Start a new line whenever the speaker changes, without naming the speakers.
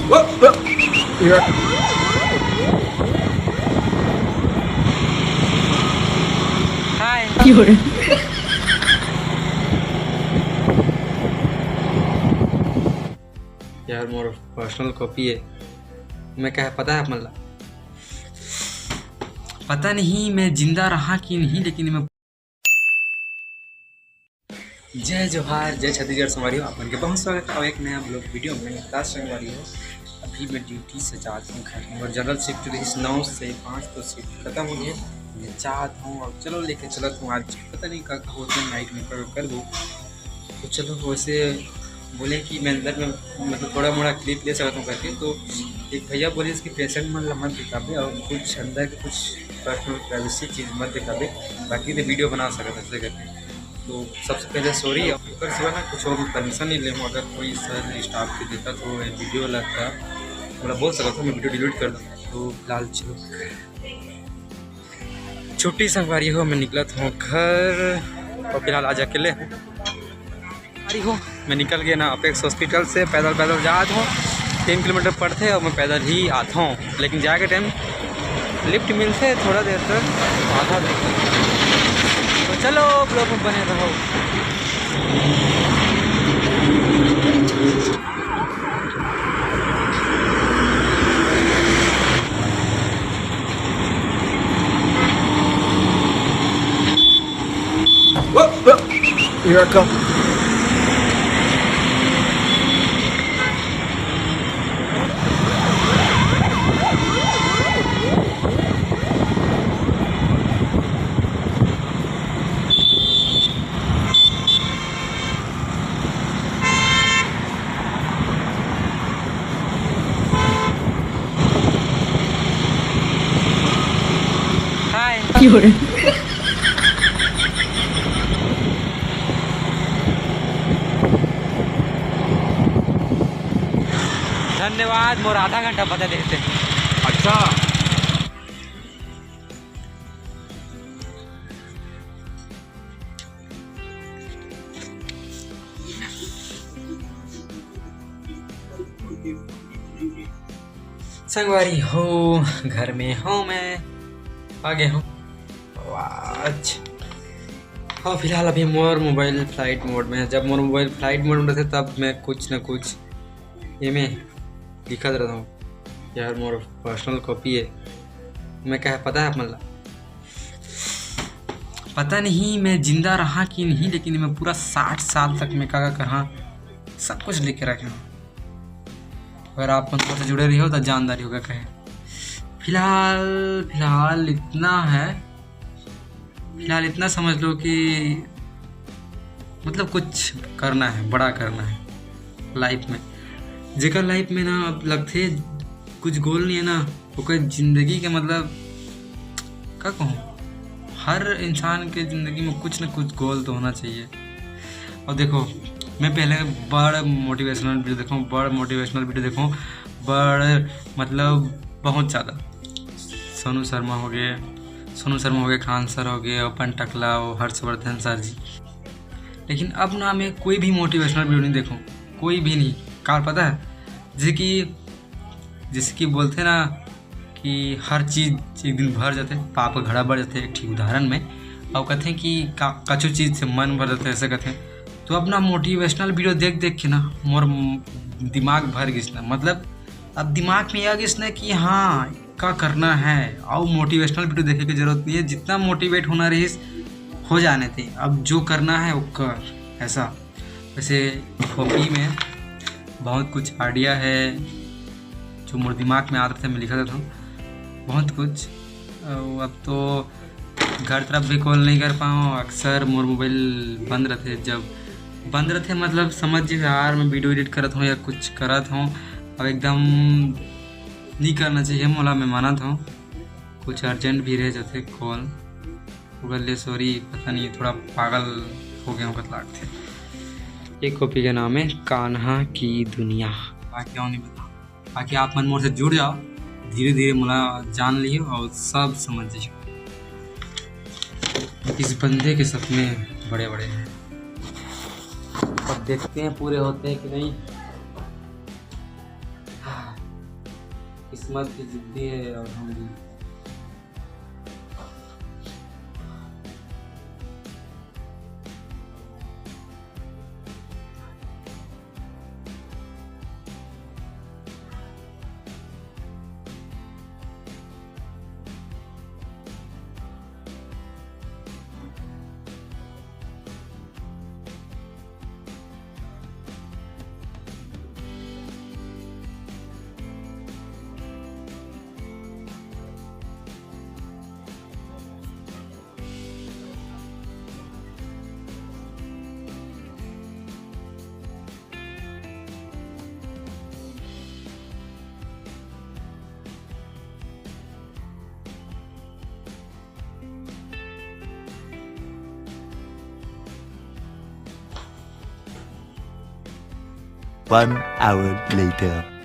हाय यार more personal copy है। मैं क्या पता है मतलब पता नहीं मैं जिंदा रहा कि नहीं, लेकिन मैं जय जोहार जय छत्तीसगढ़ संगवारी हो। आप उनके बहुत स्वागत है एक नया ब्लॉग वीडियो में। दास संगवारी हो, अभी मैं ड्यूटी से जाता हूँ घर में और जनरल शिफ्ट इस 9 से 5 तो शिफ्ट खत्म हो गई। मैं चाहता हूँ अब चलो लेके चला हूँ। आज पता नहीं क्या होता है, नाइट में कर दूँ तो चलो। वैसे बोले कि मैं अंदर में मतलब थोड़ा मोड़ा क्लिप ले सकता हूँ करके, तो एक भैया बोले इसकी पेशेंट मतलब मत दिखावे और कुछ अंदर के कुछ पर्सनल प्राइवेसी चीज़ मत दिखावे, बाकी तो वीडियो बना सकता ऐसे करके। तो सबसे पहले सॉरी, ऊपर से ना कुछ और परमिशन नहीं ले हूँ। अगर कोई सर स्टाफ के देखा तो वीडियो लगता थोड़ा बोल सकता था, मैं वीडियो डिलीट कर दूँ। तो फिलहाल चलो छुट्टी संगवारी हो, मैं निकला था घर और फिलहाल आज अकेले हूँ। हो मैं निकल गया ना अपेक्स हॉस्पिटल से, पैदल जाता हूँ। 3 किलोमीटर पड़ते और मैं पैदल ही आता हूँ, लेकिन जाके टाइम लिफ्ट मिलते थोड़ा देर तक, आधा देर। तो चलो ब्लॉग में बने रहो। Here I come. धन्यवाद, मोर आधा घंटा बता देते। अच्छा संगवारी हो, घर में हूँ मैं, आ गया हूँ। हाँ फिलहाल अभी मोर मोबाइल फ्लाइट मोड में है। जब मोर मोबाइल फ्लाइट मोड में रहते तब मैं कुछ न कुछ ये में लिखा रहता हूँ। यार मोर पर्सनल कॉपी है। मैं क्या पता है मतलब पता नहीं मैं जिंदा रहा कि नहीं, लेकिन मैं पूरा 60 साल तक मैं क्या कहाँ सब कुछ लिख के रखे हूँ। अगर आप पंथों से जुड़े रही हो तो जानदारी होगा कहे। फिलहाल इतना है, फिलहाल इतना समझ लो कि मतलब कुछ करना है, बड़ा करना है लाइफ में। जेकर लाइफ में ना अब लगते कुछ गोल नहीं है ना, ओकर जिंदगी के मतलब क्या कहूँ, हर इंसान के ज़िंदगी में कुछ ना कुछ गोल तो होना चाहिए। और देखो मैं पहले बड़ मोटिवेशनल वीडियो देखूँ, बड़ मतलब बहुत ज़्यादा सोनू शर्मा हो गए, खान सर हो गए, अपन टकला हो, हर्षवर्धन सर जी। लेकिन अब ना मैं कोई भी मोटिवेशनल वीडियो नहीं देखूँ, कोई भी नहीं। कार पता है जैसे कि बोलते ना कि हर चीज़ एक दिन भर जाते, पाप का घड़ा भर जाते, एक ठीक उदाहरण में। और कहते हैं कि कछु चीज़ से मन भर जाता है, ऐसे कहते हैं। तो अपना मोटिवेशनल वीडियो देख के ना मोर दिमाग भर गया। मतलब अब दिमाग में आ गया कि हाँ क्या करना है, और मोटिवेशनल वीडियो देखने की ज़रूरत नहीं है। जितना मोटिवेट होना रही हो जाने थे, अब जो करना है वो कर। ऐसा वैसे कॉपी में बहुत कुछ आइडिया है जो मोर दिमाग में आते थे, मैं लिखा देता हूँ बहुत कुछ। अब तो घर तरफ भी कॉल नहीं कर पाऊँ, अक्सर मोर मोबाइल बंद रहते मतलब समझिए यार मैं वीडियो एडिट करत हूँ या कुछ करत हूँ। अब एकदम नहीं करना चाहिए मोला, मैं माना था। कुछ अर्जेंट भी रह जाते कॉल गले, सॉरी पता नहीं थोड़ा पागल हो गया हूँ कतलाक थे। एक कॉपी का नाम है कान्हा की दुनिया। बाकी और नहीं बता, बाकी आप मन मोर से जुड़ जाओ, धीरे धीरे मोला जान लियो और सब समझ जाइए। इस बंदे के सपने बड़े बड़े हैं, अब देखते हैं पूरे होते हैं कि नहीं। किस्मत की जिद्दी है और हम भी।
One hour later.